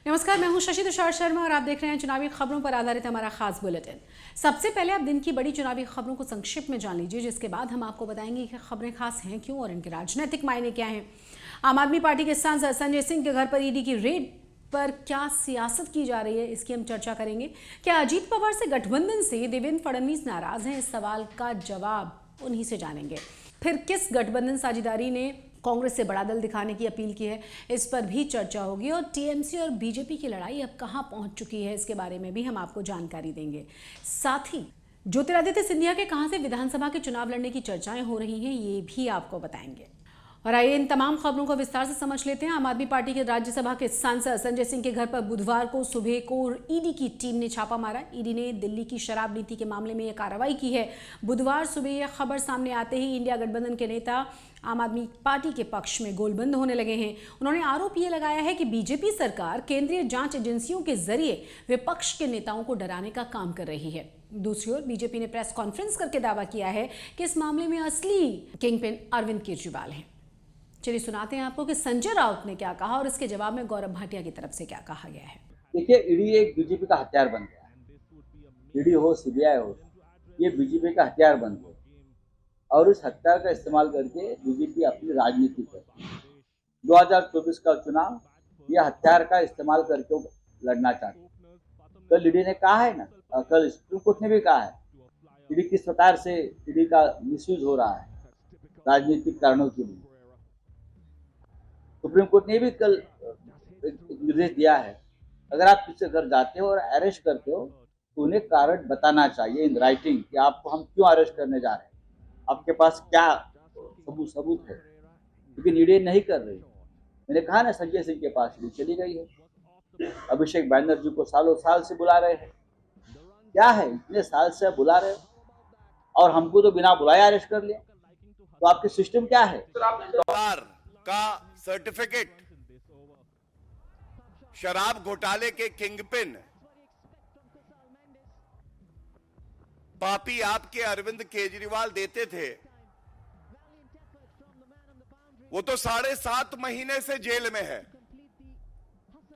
नमस्कार, मैं हूं शशि तुषार शर्मा और आप देख रहे हैं चुनावी खबरों पर आधारित हमारा खास बुलेटिन। सबसे पहले आप दिन की बड़ी चुनावी खबरों को संक्षिप्त में जान लीजिए, जिसके बाद हम आपको बताएंगे कि खबरें खास हैं क्यों और इनके राजनीतिक मायने क्या हैं। आम आदमी पार्टी के सांसद संजय सिंह के घर पर ईडी की रेड पर क्या सियासत की जा रही है, इसकी हम चर्चा करेंगे। क्या अजीत पवार से गठबंधन से देवेंद्र फडणवीस नाराज हैं? इस सवाल का जवाब उन्हीं से जानेंगे। फिर किस गठबंधन साझेदारी ने कांग्रेस से बड़ा दल दिखाने की अपील की है, इस पर भी चर्चा होगी। और टीएमसी और बीजेपी की लड़ाई अब कहां पहुंच चुकी है, इसके बारे में भी हम आपको जानकारी देंगे। साथ ही ज्योतिरादित्य सिंधिया के कहां से विधानसभा के चुनाव लड़ने की चर्चाएं हो रही हैं, ये भी आपको बताएंगे। और आइए इन तमाम खबरों को विस्तार से समझ लेते हैं। आम आदमी पार्टी के राज्यसभा के सांसद संजय सिंह के घर पर बुधवार को सुबह को ईडी की टीम ने छापा मारा। ईडी ने दिल्ली की शराब नीति के मामले में यह कार्रवाई की है। बुधवार सुबह यह खबर सामने आते ही इंडिया गठबंधन के नेता आम आदमी पार्टी के पक्ष में गोलबंद होने लगे हैं। उन्होंने आरोप यह लगाया है कि बीजेपी सरकार केंद्रीय जांच एजेंसियों के जरिए विपक्ष के नेताओं को डराने का काम कर रही है। दूसरी ओर बीजेपी ने प्रेस कॉन्फ्रेंस करके दावा किया है कि इस मामले में असली किंगपिन अरविंद केजरीवाल हैं। चलिए सुनाते हैं आपको कि संजय राउत ने क्या कहा और इसके जवाब में गौरव भाटिया की तरफ से क्या कहा गया है। देखिए, ईडी एक बीजेपी का हथियार बन गया है। ईडी हो, सीबीआई हो, ये बीजेपी का हथियार बन गया और इस हथियार का इस्तेमाल करके बीजेपी अपनी राजनीति कर 2024 का चुनाव ये हथियार का इस्तेमाल करके वो लड़ना चाहते हैं। कल ईडी ने कहा है ना, कल सुप्रीम कोर्ट ने भी कहा है ईडी किस प्रकार से ईडी का मिसयूज हो रहा है राजनीतिक कारणों के लिए। सुप्रीम कोर्ट ने भी कल एक निर्देश दिया है, अगर आप किसी घर जाते हो और अरेस्ट करते हो तो उन्हें कारण बताना चाहिए इन राइटिंग कि आपको हम क्यों अरेस्ट करने जा रहे हैं, आपके पास क्या सबूत है। लेकिन ईडी नहीं कर रही। मैंने कहा ना, संजय सिंह के पास ईडी चली गई है। अभिषेक बैनर्जी को सालों साल से बुला रहे हैं। क्या है, इतने साल से बुला रहे हो और हमको तो बिना बुलाए अरेस्ट कर लिया, तो आपके सिस्टम क्या है? का सर्टिफिकेट शराब घोटाले के किंगपिन पापी आपके अरविंद केजरीवाल देते थे, वो तो 7.5 महीने से जेल में है।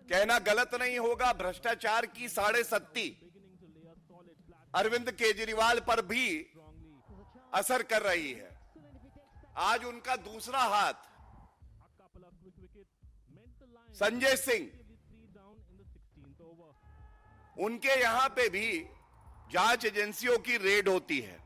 कहना गलत नहीं होगा, भ्रष्टाचार की 7.5 अरविंद केजरीवाल पर भी असर कर रही है। आज उनका दूसरा हाथ संजय सिंह, उनके यहां पे भी जांच एजेंसियों की रेड होती है।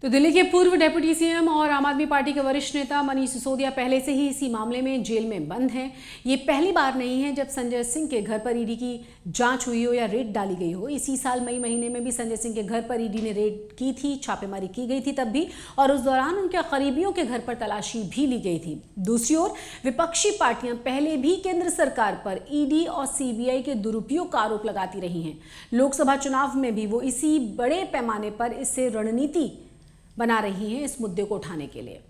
तो दिल्ली के पूर्व डेप्यूटी सीएम और आम आदमी पार्टी के वरिष्ठ नेता मनीष सिसोदिया पहले से ही इसी मामले में जेल में बंद हैं। ये पहली बार नहीं है जब संजय सिंह के घर पर ईडी की जांच हुई हो या रेड डाली गई हो। इसी साल मई महीने में भी संजय सिंह के घर पर ईडी ने रेड की थी, छापेमारी की गई थी तब भी, और उस दौरान उनके करीबियों के घर पर तलाशी भी ली गई थी। दूसरी ओर विपक्षी पार्टियां पहले भी केंद्र सरकार पर ईडी और सीबीआई के दुरुपयोग का आरोप लगाती रही हैं। लोकसभा चुनाव में भी वो इसी बड़े पैमाने पर इससे रणनीति बना रही हैं इस मुद्दे को उठाने के लिए।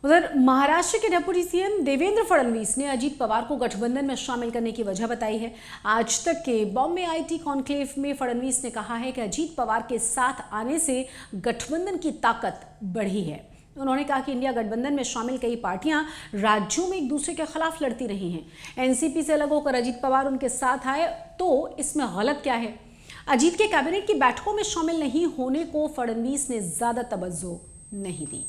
उधर महाराष्ट्र के डेप्यूटी सीएम देवेंद्र फडणवीस ने अजीत पवार को गठबंधन में शामिल करने की वजह बताई है। आज तक के बॉम्बे आईटी कॉन्क्लेव में फडणवीस ने कहा है कि अजीत पवार के साथ आने से गठबंधन की ताकत बढ़ी है। उन्होंने कहा कि इंडिया गठबंधन में शामिल कई पार्टियां राज्यों में एक दूसरे के खिलाफ लड़ती रही हैं। एनसीपी से अलग होकर अजीत पवार उनके साथ आए तो इसमें गलत क्या है? अजीत के कैबिनेट की बैठकों में शामिल नहीं होने को फडणवीस ने ज्यादा तवज्जो नहीं दी।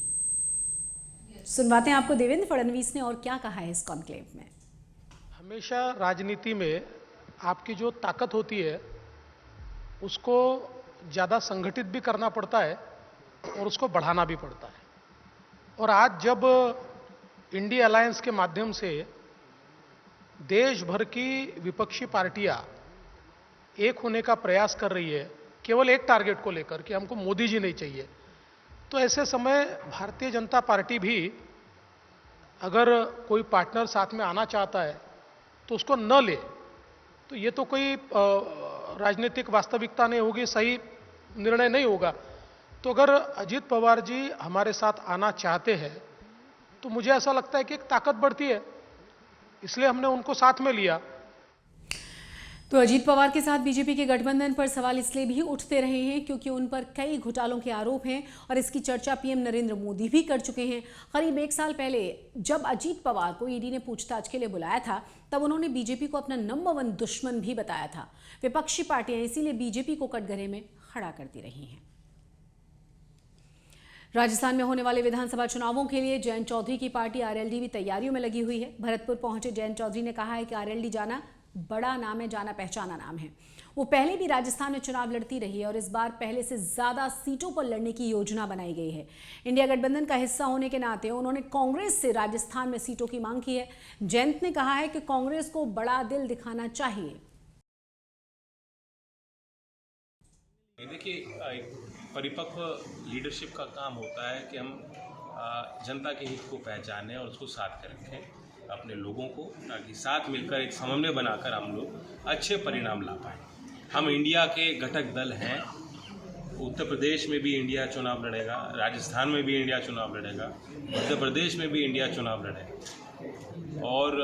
सुनवाते हैं आपको देवेंद्र फडणवीस ने और क्या कहा है इस कॉन्क्लेव में। हमेशा राजनीति में आपकी जो ताकत होती है उसको ज़्यादा संगठित भी करना पड़ता है और उसको बढ़ाना भी पड़ता है। और आज जब इंडिया अलायंस के माध्यम से देश भर की विपक्षी पार्टियां एक होने का प्रयास कर रही है केवल एक टारगेट को लेकर कि हमको मोदी जी नहीं चाहिए, तो ऐसे समय भारतीय जनता पार्टी भी अगर कोई पार्टनर साथ में आना चाहता है तो उसको न ले, तो ये तो कोई राजनीतिक वास्तविकता नहीं होगी, सही निर्णय नहीं होगा। तो अगर अजीत पवार जी हमारे साथ आना चाहते हैं तो मुझे ऐसा लगता है कि एक ताकत बढ़ती है, इसलिए हमने उनको साथ में लिया। तो अजीत पवार के साथ बीजेपी के गठबंधन पर सवाल इसलिए भी उठते रहे हैं क्योंकि उन पर कई घोटालों के आरोप हैं और इसकी चर्चा पीएम नरेंद्र मोदी भी कर चुके हैं। करीब 1 साल पहले जब अजीत पवार को ईडी ने पूछताछ के लिए बुलाया था, तब उन्होंने बीजेपी को अपना नंबर 1 दुश्मन भी बताया था। विपक्षी पार्टियां इसीलिए बीजेपी को कटघरे में खड़ा करती रही हैं। राजस्थान में होने वाले विधानसभा चुनावों के लिए जयंत चौधरी की पार्टी आरएलडी भी तैयारियों में लगी हुई है। भरतपुर पहुंचे जयंत चौधरी ने कहा है कि आरएलडी जाना बड़ा नाम है, जाना पहचाना नाम है। वो पहले भी राजस्थान में चुनाव लड़ती रही है और इस बार पहले से ज्यादा सीटों पर लड़ने की योजना बनाई गई है। इंडिया गठबंधन का हिस्सा होने के नाते उन्होंने कांग्रेस से राजस्थान में सीटों की मांग की है। जयंत ने कहा है कि कांग्रेस को बड़ा दिल दिखाना चाहिए। देखिए, एक परिपक्व लीडरशिप का काम होता है कि हम जनता के हित को पहचानें और उसको साथ में रखें अपने लोगों को, ताकि साथ मिलकर एक समन्वय बनाकर हम लोग अच्छे परिणाम ला पाएँ। हम इंडिया के घटक दल हैं। उत्तर प्रदेश में भी इंडिया चुनाव लड़ेगा, राजस्थान में भी इंडिया चुनाव लड़ेगा, मध्य प्रदेश में भी इंडिया चुनाव लड़ेगा और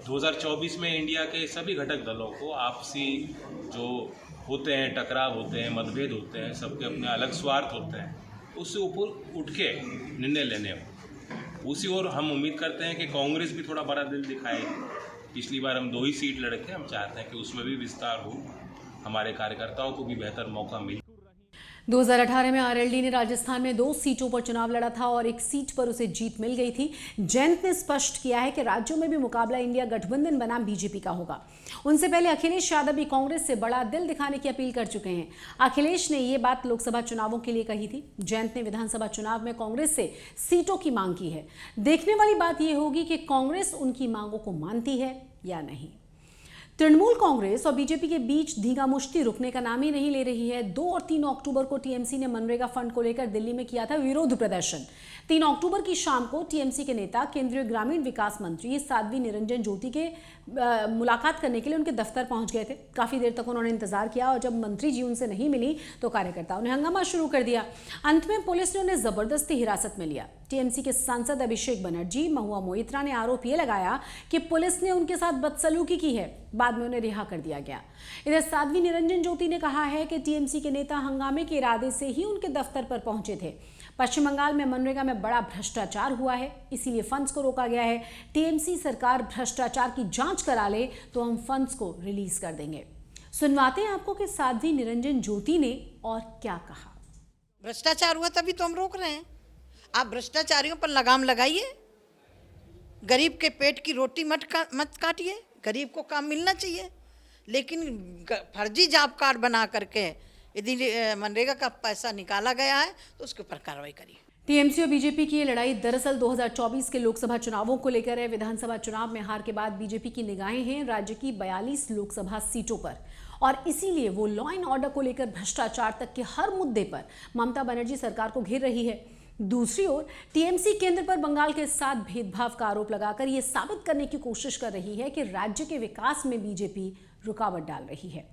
2024 में इंडिया के सभी घटक दलों को आपसी जो होते हैं, टकराव होते हैं, मतभेद होते हैं, सबके अपने अलग स्वार्थ होते हैं, उससे ऊपर उठ के निर्णय लेने हो। उसी ओर हम उम्मीद करते हैं कि कांग्रेस भी थोड़ा बड़ा दिल दिखाएगी। पिछली बार हम 2 ही सीट लड़े थे, हम चाहते हैं कि उसमें भी विस्तार हो, हमारे कार्यकर्ताओं को भी बेहतर मौका मिले। 2018 में आरएलडी ने राजस्थान में 2 सीटों पर चुनाव लड़ा था और 1 सीट पर उसे जीत मिल गई थी। जयंत ने स्पष्ट किया है कि राज्यों में भी मुकाबला इंडिया गठबंधन बनाम बीजेपी का होगा। उनसे पहले अखिलेश यादव भी कांग्रेस से बड़ा दिल दिखाने की अपील कर चुके हैं। अखिलेश ने ये बात लोकसभा चुनावों के लिए कही थी। जयंत ने विधानसभा चुनाव में कांग्रेस से सीटों की मांग की है। देखने वाली बात यह होगी कि कांग्रेस उनकी मांगों को मानती है या नहीं। तृणमूल कांग्रेस और बीजेपी के बीच धींगामुश्ती रुकने का नाम ही नहीं ले रही है। 2 और 3 अक्टूबर को टीएमसी ने मनरेगा फंड को लेकर दिल्ली में किया था विरोध प्रदर्शन। 3 अक्टूबर की शाम को टीएमसी के नेता केंद्रीय ग्रामीण विकास मंत्री साध्वी निरंजन ज्योति के मुलाकात करने के लिए उनके दफ्तर पहुंच गए थे। काफी देर तक उन्होंने इंतजार किया और जब मंत्री जी उनसे नहीं मिली तो कार्यकर्ताओं ने हंगामा शुरू कर दिया। अंत में पुलिस ने उन्हें जबरदस्ती हिरासत में लिया। टीएमसी के सांसद अभिषेक बनर्जी, महुआ मोइत्रा ने आरोप ये लगाया कि पुलिस ने उनके साथ बदसलूकी की है। बाद में उन्हें रिहा कर दिया गया। इधर साध्वी निरंजन ज्योति ने कहा है कि टीएमसी के नेता हंगामे के इरादे से ही उनके दफ्तर पर पहुंचे थे। पश्चिम बंगाल में मनरेगा में बड़ा भ्रष्टाचार हुआ है, इसीलिए फंड्स को रोका गया है। टीएमसी सरकार भ्रष्टाचार की जांच करा ले तो हम फंड्स को रिलीज कर देंगे। सुनवाते हैं आपको कि साध्वी निरंजन ज्योति ने और क्या कहा। भ्रष्टाचार हुआ तभी तो हम रोक रहे हैं। आप भ्रष्टाचारियों पर लगाम लगाइए, गरीब के पेट की रोटी मत काटिए। गरीब को काम मिलना चाहिए, लेकिन फर्जी जॉब कार्ड बना करके यदि मनरेगा का पैसा निकाला गया है तो उसके ऊपर कार्रवाई करिए। टीएमसी और बीजेपी की ये लड़ाई दरअसल 2024 के लोकसभा चुनावों को लेकर है। विधानसभा चुनाव में हार के बाद बीजेपी की निगाहें हैं राज्य की 42 लोकसभा सीटों पर और इसीलिए वो लॉ एंड ऑर्डर को लेकर भ्रष्टाचार तक के हर मुद्दे पर ममता बनर्जी सरकार को घेर रही है। दूसरी ओर टीएमसी केंद्र पर बंगाल के साथ भेदभाव का आरोप लगाकर यह साबित करने की कोशिश कर रही है कि राज्य के विकास में बीजेपी रुकावट डाल रही है।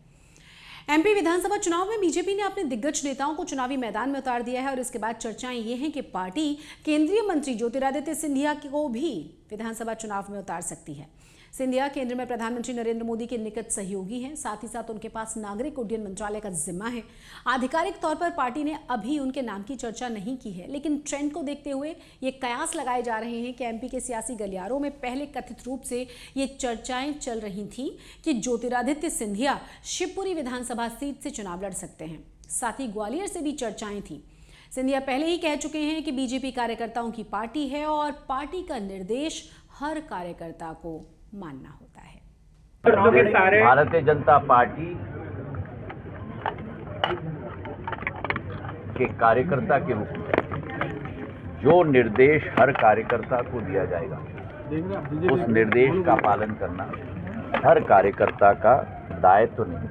एमपी विधानसभा चुनाव में बीजेपी ने अपने दिग्गज नेताओं को चुनावी मैदान में उतार दिया है और इसके बाद चर्चाएं ये हैं कि पार्टी केंद्रीय मंत्री ज्योतिरादित्य सिंधिया को भी विधानसभा चुनाव में उतार सकती है। सिंधिया केंद्र में प्रधानमंत्री नरेंद्र मोदी के निकट सहयोगी हैं, साथ ही साथ उनके पास नागरिक उड्डयन मंत्रालय का जिम्मा है। आधिकारिक तौर पर पार्टी ने अभी उनके नाम की चर्चा नहीं की है, लेकिन ट्रेंड को देखते हुए ये कयास लगाए जा रहे हैं कि एमपी के सियासी गलियारों में पहले कथित रूप से ये चर्चाएं चल रही थी कि ज्योतिरादित्य सिंधिया शिवपुरी विधानसभा सीट से चुनाव लड़ सकते हैं। साथ ही ग्वालियर से भी चर्चाएं थी। सिंधिया पहले ही कह चुके हैं कि बीजेपी कार्यकर्ताओं की पार्टी है और पार्टी का निर्देश हर कार्यकर्ता को मानना होता है। भारतीय जनता पार्टी के कार्यकर्ता के रूप में जो निर्देश हर कार्यकर्ता को दिया जाएगा उस निर्देश का पालन करना हर कार्यकर्ता का दायित्व नहीं।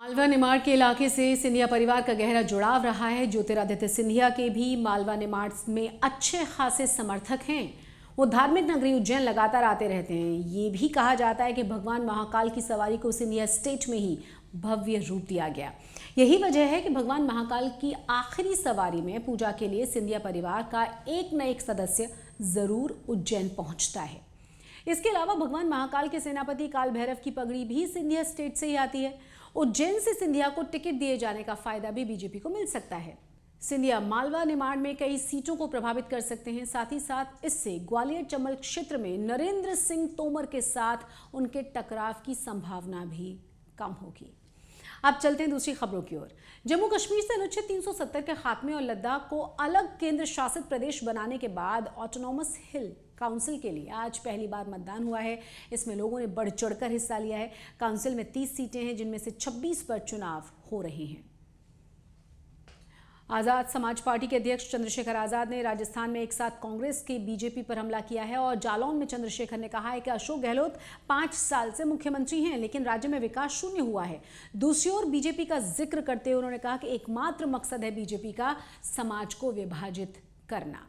मालवा निमाड़ के इलाके से सिंधिया परिवार का गहरा जुड़ाव रहा है। ज्योतिरादित्य सिंधिया के भी मालवा निमाड़ में अच्छे खासे समर्थक हैं। वो धार्मिक नगरी उज्जैन लगातार आते रहते हैं। ये भी कहा जाता है कि भगवान महाकाल की सवारी को सिंधिया स्टेट में ही भव्य रूप दिया गया। यही वजह है कि भगवान महाकाल की आखिरी सवारी में पूजा के लिए सिंधिया परिवार का एक न एक सदस्य जरूर उज्जैन पहुंचता है। इसके अलावा भगवान महाकाल के सेनापति काल भैरव की पगड़ी भी सिंधिया स्टेट से ही आती है। उज्जैन से सिंधिया को टिकट दिए जाने का फायदा भी बीजेपी को मिल सकता है। सिंधिया मालवा निमाड़ में कई सीटों को प्रभावित कर सकते हैं। साथ ही साथ इससे ग्वालियर चंबल क्षेत्र में नरेंद्र सिंह तोमर के साथ उनके टकराव की संभावना भी कम होगी। अब चलते हैं दूसरी खबरों की ओर। जम्मू कश्मीर से अनुच्छेद 370 के खात्मे और लद्दाख को अलग केंद्र शासित प्रदेश बनाने के बाद ऑटोनॉमस हिल काउंसिल के लिए आज पहली बार मतदान हुआ है। इसमें लोगों ने बढ़ चढ़कर हिस्सा लिया है। काउंसिल में 30 सीटें हैं, जिनमें से 26 पर चुनाव हो रहे हैं। आज़ाद समाज पार्टी के अध्यक्ष चंद्रशेखर आज़ाद ने राजस्थान में एक साथ कांग्रेस के बीजेपी पर हमला किया है और जालौन में चंद्रशेखर ने कहा है कि अशोक गहलोत 5 साल से मुख्यमंत्री हैं, लेकिन राज्य में विकास शून्य हुआ है। दूसरी ओर बीजेपी का जिक्र करते हुए उन्होंने कहा कि एकमात्र मकसद है बीजेपी का समाज को विभाजित करना।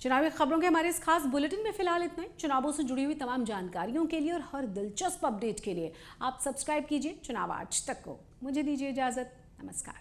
चुनावी खबरों के हमारे इस खास बुलेटिन में फिलहाल इतना ही। चुनावों से जुड़ी हुई तमाम जानकारियों के लिए और हर दिलचस्प अपडेट के लिए आप सब्सक्राइब कीजिए चुनाव आज तक को। मुझे दीजिए इजाजत। नमस्कार।